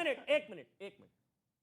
एक मिनट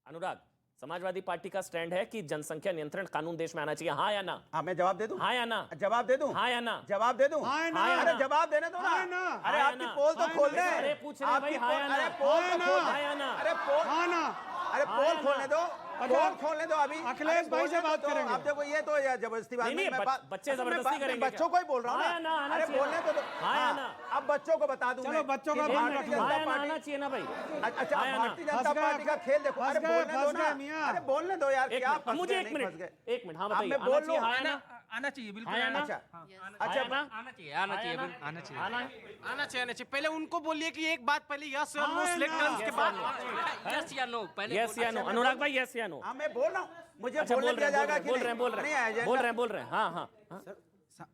अनुराग, समाजवादी पार्टी का स्टैंड है कि जनसंख्या नियंत्रण कानून देश में आना चाहिए, हाँ या ना? हाँ, मैं जवाब दे दूं? हाँ या ना? जवाब दे दूं? हाँ या ना? जवाब दे दूं? हाँ या ना? अरे जवाब देने दो ना। अरे आपकी पोल तो खोल दे। अरे पूछ रहे भाई, हाँ या ना? अरे पोल तो खोल। हाँ या ना? अरे पोल, हाँ ना? अरे पोल खोलने दो, पोल खोलने दो अभी। अखिलेश भाई से बात करेंगे। आप देखो ये तो जबरदस्ती बात नहीं, बच्चे जबरदस्ती करेंगे, बच्चों को ही बोल रहा हूँ ना। अरे बोलने तो दो। हाँ या ना? अब बच्चों को बता दूं। चलो बच्चों का हाँ आना चाहिए ना भाई? अच्छा, भारतीय जनता पार्टी का खेल देखो। अरे बोलने दो ना, अरे बोलने दो यार। क्या मुझे एक मिनट हाँ बताइए, बोल लो। आना चाहिए बिल्कुल। अच्छा आना चाहिए। पहले उनको बोलिए कि एक बात पहले यस और नो सिलेक्ट करें, उसके बाद यस या नो। पहले यस या नो? अनुराग भाई यस या नो? हाँ मैं बोल रहा हूँ, मुझे अच्छा बोलने दिया जाएगा कि बोल रहे हैं हाँ।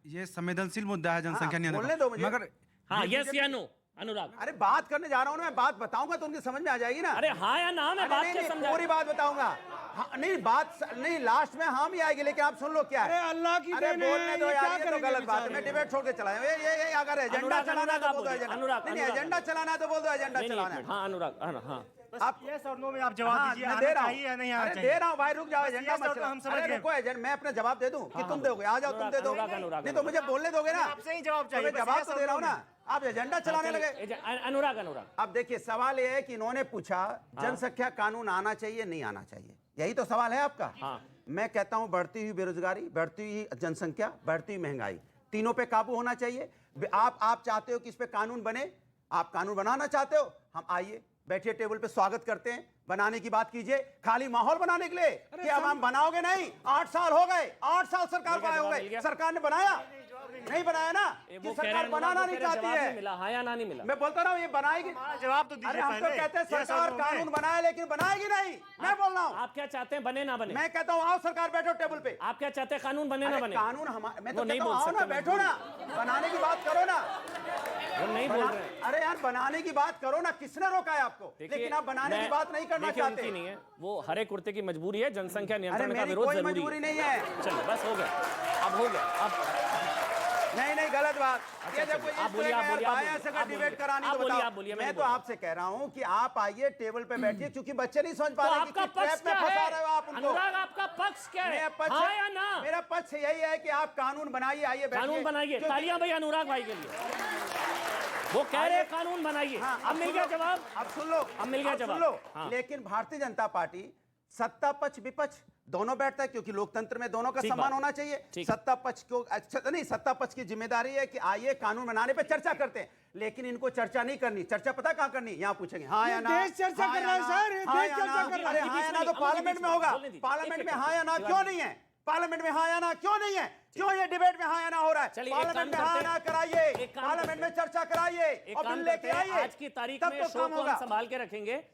ये संवेदनशील मुद्दा है जनसंख्या बोलने दो मुझे। मगर हाँ यस या नो अनुराग? अरे बात करने जा रहा हूँ ना, मैं बात बताऊंगा तो उनकी समझ में आ जाएगी ना। अरे हाँ या ना? मैं बात क्या समझा? पूरी बात बताऊंगा। हाँ, नहीं बात नहीं, लास्ट में हाँ भी आएगी, लेकिन आप सुन लो क्या है। अरे अल्लाह की अरे देन है, बोलने दो ये यार, क्या ये तो करेंगे गलत बात है। बेचारे? मैं डिबेट छोड़ के चला ये अगर एजेंडा चलाना है तो बोल दो एजेंडा। नहीं एजेंडा चलाना है तो बोल दो एजेंडा चलाना है। हाँ अनुराग हाँ आप यस और नो में आप जवाब दीजिए, मैं आना दे रहा चाहिए या नहीं आना हूँ। चाहिए? दे रहा हूँ भाई, रुक जाओ। एजेंडा yes मत और no हम समझ चलाओ। गए। रुको एजेंडा, मैं अपना जवाब दे दूं कि तुम दोगे? आ जाओ तुम दे दो। नहीं तो मुझे बोलने दोगे ना? आपसे ही जवाब तो चाहिए। मैं जवाब तो दे रहा हूँ ना, आप एजेंडा चलाने लगे। अनुराग अब देखिए सवाल ये है कि इन्होंने पूछा जनसंख्या कानून आना चाहिए नहीं आना चाहिए, यही तो सवाल है आपका। मैं कहता हूं बढ़ती हुई बेरोजगारी, बढ़ती हुई जनसंख्या, बढ़ती हुई महंगाई, तीनों पे काबू होना चाहिए। आप चाहते हो कि इस पे कानून बने, आप कानून बनाना चाहते हो, हम आइए बैठिए टेबल पे, स्वागत करते हैं। बनाने की बात कीजिए, खाली माहौल बनाने के लिए कि अब हम बनाओगे नहीं। 8 साल हो गए, 8 साल सरकार को आए हो गए, सरकार ने बनाया नहीं बनाया ना? कि सरकार बनाना नहीं चाहती है। मिला हाँ या ना? नहीं मिला। मैं बोलता रहा हूँ ये बनाएगी। जवाब तो दीजिए। अरे हम तो कहते हैं सरकार कानून बनाए लेकिन बनाएगी नहीं। मैं बोल रहा हूँ, आप क्या चाहते हैं, बने ना बने? मैं कहता हूँ आओ सरकार बैठो टेबल पे। आप क्या चाहते हैं, कानून बने ना बने? कानून हमारे, मैं तो नहीं कहता हूँ बोल आओ ना, सकते, बैठो ना, बनाने की बात करो ना। वो नहीं बोल रहे। अरे यार बनाने की बात करो ना, किसने रोका है आपको? लेकिन आप बनाने की बात नहीं करना चाहते। नहीं है वो, हरे कुर्ते की मजबूरी है, जनसंख्या नियंत्रण का मेरी विरोध कोई जरूरी मजबूरी नहीं है। चलो बस हो गया, अब हो गया। अब नहीं गलत बात। ये देखो आप बोलिए, आप बोलिए, अगर डिबेट करानी तो बताओ। मैं तो आपसे कह रहा हूँ कि आप आइए टेबल पे बैठिए, क्योंकि बच्चे नहीं समझ पा रहे आपका कि पक्ष ट्रैप में फंसा रहे हो आप उनको। अनुराग आपका पक्ष क्या है, हाँ या ना? मेरा पक्ष यही है कि आप कानून बनाइए, आइए कानून बनाइए। तालियां भाई अनुराग भाई के लिए। वो कह रहे हैं कानून बनाइए। अब मिल गया जवाब। अब सुन लो, अब मिल गया जवाब। लेकिन भारतीय जनता पार्टी सत्ता पक्ष विपक्ष दोनों बैठता है, क्योंकि लोकतंत्र में दोनों का सम्मान होना चाहिए। सत्ता पक्ष को अच्छा नहीं, सत्ता पक्ष की जिम्मेदारी है कि आइए कानून बनाने पे चर्चा करते हैं, लेकिन इनको चर्चा नहीं करनी। चर्चा पता कहां करनी? यहाँ पूछेंगे हाँ या ना। देश चर्चा कर रहा है सर, देश चर्चा कर रहा है। अरे हाँ या ना तो पार्लियामेंट में होगा। पार्लियामेंट में हाँ या ना क्यों नहीं है? पार्लियामेंट में हाँ या ना क्यों नहीं है? क्यों ये डिबेट में हाँ या ना हो रहा है? पार्लियामेंट में हाँ या ना कराइए, पार्लियामेंट में चर्चा कराइए और बिल लेके आइए। आज की तारीख में शो को हम संभाल के रखेंगे।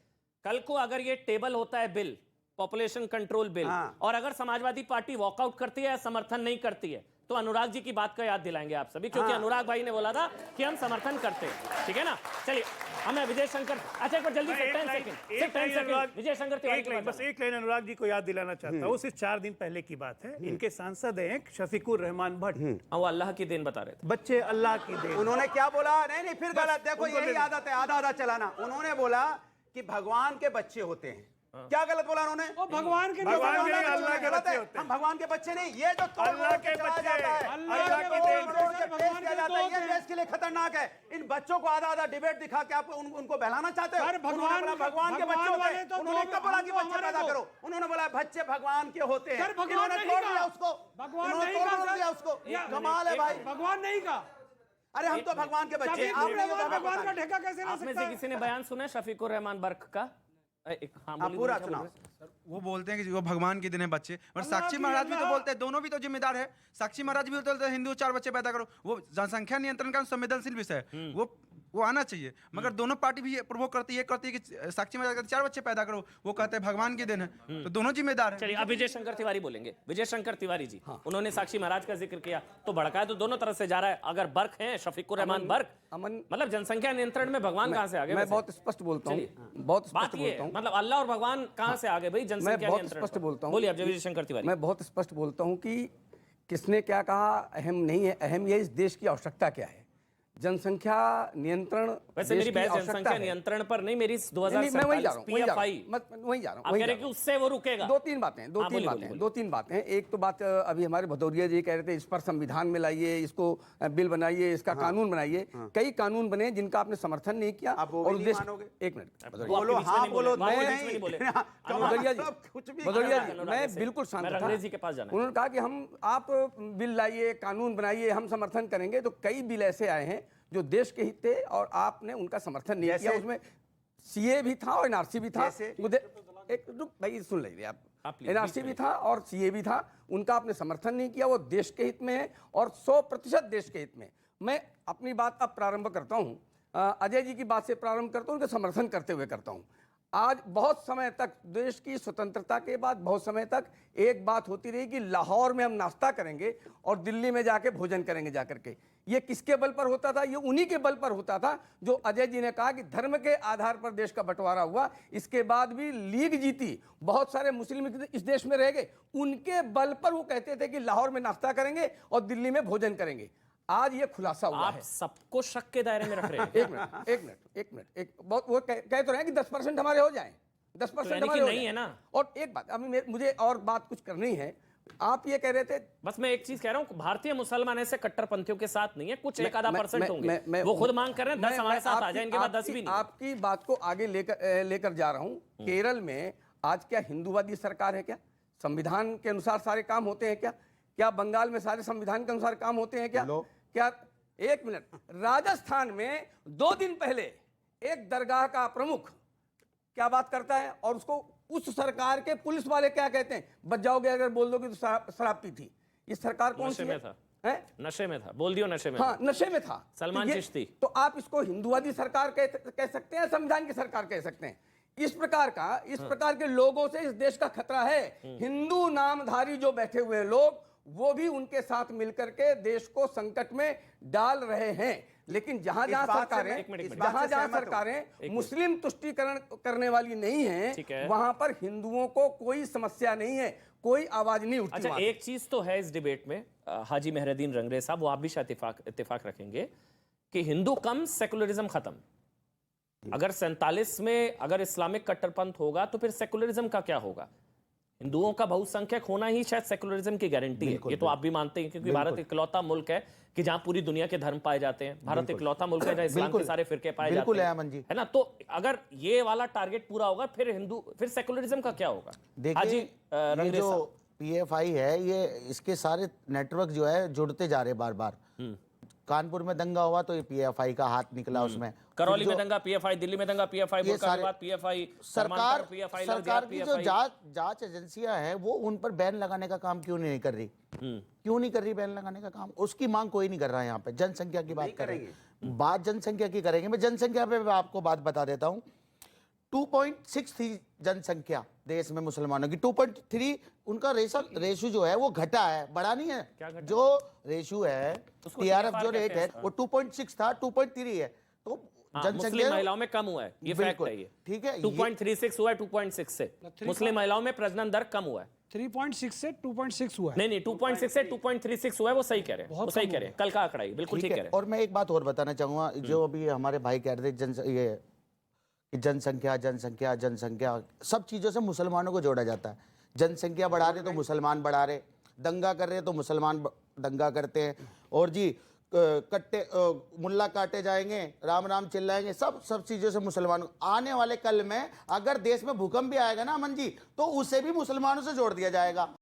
कल को अगर ये टेबल होता है बिल, पॉपुलेशन कंट्रोल बिल, और अगर समाजवादी पार्टी वॉकआउट करती है, समर्थन नहीं करती है, तो अनुराग जी की बात का याद दिलाएंगे आप सभी, क्योंकि अनुराग भाई ने बोला था कि हम समर्थन करते हैं। ठीक है ना? चलिए हमें विजय शंकर, अच्छा एक बार जल्दी से 10 सेकंड विजय शंकर तिवारी, बस एक लाइन अनुराग जी को याद दिलाना चाहता हूँ। सिर्फ 4 दिन पहले की बात है। इनके सांसद हैं शफीकुर रहमान भट्ट, वो अल्लाह की देन बता रहे थे। बच्चे अल्लाह की देन। उन्होंने क्या बोला? नहीं फिर गलत। देखो यही आदत है आधा आधा चलाना। उन्होंने बोला कि भगवान के बच्चे होते हैं। क्या गलत बोला उन्होंने? भगवान के अल्लाह के बच्चे होते हैं। हम भगवान के बच्चे नहीं, ये जो अल्लाह के बच्चे, अल्लाह की देन ये देश के लिए खतरनाक है। इन बच्चों को आधा आधा डिबेट दिखा के आप उनको बहलाना चाहते हो। भगवान के बच्चे होते हैं। उन्होंने कब बोला कि बच्चे पैदा करो? उन्होंने बोला बच्चे भगवान के होते हैं। इन्होंने तोड़ दिया उसको, भगवान नहीं कहा उसको। कमाल है भाई, भगवान नहीं कहा। अरे हम तो भगवान के बच्चे हैं। भगवान का ठेका कैसे ले आप में सकता से है? किसी ने बयान सुना है शफीकुर रहमान बर्क का? पूरा सुनाओ। वो बोलते हैं कि वो भगवान के दिन है बच्चे, और साक्षी महाराज भी तो बोलते हैं, दोनों भी तो जिम्मेदार है। साक्षी महाराज भी बोलते हैं हिंदू 4 बच्चे पैदा करो। वो जनसंख्या नियंत्रण का संवेदनशील विषय है, वो आना चाहिए। मगर दोनों पार्टी भी प्रवोक करती है कि साक्षी महाराज कहते 4 बच्चे पैदा करो, वो कहते हैं भगवान के दिन है, तो दोनों जिम्मेदार है। चलिए अब विजय शंकर तिवारी बोलेंगे। विजय शंकर तिवारी जी, उन्होंने साक्षी महाराज का जिक्र किया तो भड़काया तो दोनों तरफ से जा रहा है। अगर बर्क हैं शफीकुर रहमान बर्क, मतलब जनसंख्या नियंत्रण में भगवान कहां से आ गए? मैं बहुत स्पष्ट बोलता हूँ, बहुत स्पष्ट बोलता हूँ। मतलब अल्लाह और भगवान कहां से आ गए भाई जनसंख्या नियंत्रण? स्पष्ट बोलता हूँ। बोलिए अब विजय शंकर तिवारी। मैं बहुत स्पष्ट बोलता हूँ कि किसने क्या कहा अहम नहीं है, अहम ये इस देश की आवश्यकता क्या है। जनसंख्या नियंत्रण वैसे देश मेरी की बहस आवश्यकता जनसंख्या है। नियंत्रण पर नहीं, मेरी नहीं, मैं वही जा रहा 2047 हूँ, वही जा रहा PFI हूँ, वही जा रहा हूँ, आप वही कह जा रहे हैं रहा कि हूँ। उससे वो रुकेगा। दो तीन बातें बोलिए। दो तीन बातें। एक तो बात अभी हमारे भदौरिया जी कह रहे थे इस पर संविधान में लाइए, इसको बिल बनाइए, इसका कानून बनाइए। कई कानून बने जिनका आपने समर्थन नहीं किया। आप वो भी नहीं मानोगे? एक मिनट बोलो हाँ बोलो मैं नहीं, बीच में नहीं बोले। भदौरिया जी, कुछ भी भदौरिया करना जी, मैं बिल्कुल शांत मैं था। रंगरेजी के पास जाना है। उन्होंने कहा कि आप बिल लाइए, कानून बनाइए, हम समर्थन करेंगे। तो कई बिल ऐसे आए हैं जो देश के हित थे और आपने उनका समर्थन नहीं किया। उसमें सीए भी था और एनआरसी भी था। एक भाई सुन लीजिए आप, एनआरसी भी था और सीए भी था, उनका आपने समर्थन नहीं किया। वो देश के हित में है और 100% देश के हित में। मैं अपनी बात अब प्रारंभ करता हूँ, अजय जी की बात से प्रारंभ करता हूँ, उनका समर्थन करते हुए करता हूँ। आज बहुत समय तक, देश की स्वतंत्रता के बाद बहुत समय तक एक बात होती रही कि लाहौर में हम नाश्ता करेंगे और दिल्ली में जाके भोजन करेंगे जाकर के। ये किसके बल पर होता था? ये उन्हीं के बल पर होता था जो अजय जी ने कहा कि धर्म के आधार पर देश का बंटवारा हुआ। इसके बाद भी लीग जीती, बहुत सारे मुस्लिम इस देश में रह गए, उनके बल पर वो कहते थे कि लाहौर में नाश्ता करेंगे और दिल्ली में भोजन करेंगे। आज ये खुलासा हुआ आप है। सबको शक के दायरे में रख रहे हैं। एक मिनट, बहुत वो कह तो रहे हैं कि 10% हमारे हो जाएं, 10% यानी कि हमारे हो नहीं जाएं। है ना। और एक बात, अभी मुझे और बात कुछ करनी है। आप ये कह रहे थे, बस मैं एक चीज कह रहा हूं, भारतीय मुसलमान ऐसे कट्टरपंथियों के साथ नहीं है, कुछ एक आधा मैं- परसेंट मैं- होंगे। मैं- वो खुद मांग कर रहे हैं 10 हमारे साथ आ आपकी- जाए, इनके बाद 10 भी नहीं। आपकी बात को आगे लेकर जा रहा हूं। केरल में आज क्या हिंदूवादी सरकार है? क्या संविधान के अनुसार सारे काम होते हैं? क्या बंगाल में सारे संविधान के अनुसार काम होते हैं? क्या एक मिनट, राजस्थान में 2 दिन पहले एक दरगाह का प्रमुख क्या बात करता है और उसको उस सरकार के पुलिस वाले क्या कहते हैं? बच जाओगे अगर बोल दोगे तो शराब पी थी। ये सरकार कौन सी नशे में है? था। हैं? नशे में था, बोल दियो नशे में हाँ, था। नशे में था। सलमान तो चिश्ती। तो आप इसको हिंदूवादी सरकार कह सकते हैं, संविधान की सरकार कह सकते हैं। इस प्रकार के लोगों से इस देश का खतरा है। हिंदू नामधारी जो बैठे हुए लोग, वो भी उनके साथ मिलकर के देश को संकट में डाल रहे हैं। लेकिन जहां सरकारें मुस्लिम तुष्टीकरण करने वाली नहीं है, वहां पर हिंदुओं को कोई समस्या नहीं है, कोई आवाज नहीं उठती। अच्छा, एक चीज तो है इस डिबेट में, हाजी मेहरदीन रंगरे साहब, वो आप भी शायद इत्तेफाक रखेंगे कि हिंदू कम, सेकुलरिज्म खत्म। अगर 47 में अगर इस्लामिक कट्टरपंथ होगा तो फिर सेकुलरिज्म का क्या होगा? हिंदुओं का बहुसंख्यक होना ही शायद सेकुलरिज्म की गारंटी है। ये तो आप भी मानते हैं, क्योंकि भारत इकलौता मुल्क है कि जहां पूरी दुनिया के धर्म पाए जाते हैं। भारत इकलौता मुल्क है जहां इस्लाम के सारे फिरके पाए जाते हैं, है ना। तो अगर ये वाला टारगेट पूरा होगा, फिर सेकुलरिज्म का क्या होगा? देखिए, ये जो पीएफआई है, ये इसके सारे नेटवर्क जो है जुड़ते जा रहे बार बार। कानपुर में दंगा हुआ तो ये पीएफआई का हाथ निकला उसमें। करौली में दंगा पीएफआई, दिल्ली में दंगा पीएफआई, मुर्शिदाबाद पीएफआई, सरकार की जो जांच एजेंसियां हैं वो उन पर बैन लगाने का काम क्यों नहीं कर रही? क्यों नहीं कर रही बैन लगाने का काम? उसकी मांग कोई नहीं कर रहा है। यहाँ पे जनसंख्या की बात करेंगे, बात जनसंख्या की करेंगे। मैं जनसंख्या पे आपको बात बता देता हूँ। 2.6 थी जनसंख्या देश में मुसलमानों की, 2.3 उनका रेशो जो है वो घटा है, बढ़ा नहीं है। जो रेशो है, टीआरएफ जो रेट है वो 2.6 था, 2.3 है। तो मुस्लिम महिलाओं में कम हुआ है, ये फैक्ट है। ये ठीक है, 2.36 हुआ है 2.6 से। मुस्लिम महिलाओं में प्रजनन दर कम हुआ है। 3.6 से 2.6 हुआ है। नहीं 2.6 से 2.36 हुआ है। वो सही कह रहे हैं, वो सही कह रहे हैं। कल का आंकड़ा है, बिल्कुल ठीक कह रहे हैं। और मैं एक बात और बताना चाहूंगा, जो अभी हमारे भाई कह रहे थे जनसंख्या सब चीजों से मुसलमानों को जोड़ा जाता है। जनसंख्या बढ़ा रहे तो मुसलमान बढ़ा रहे, दंगा कर रहे तो मुसलमान दंगा करते हैं। और जी मुल्ला काटे जाएंगे, राम राम चिल्लाएंगे, सब चीजों से मुसलमान। आने वाले कल में अगर देश में भूकंप भी आएगा ना अमन जी, तो उसे भी मुसलमानों से जोड़ दिया जाएगा।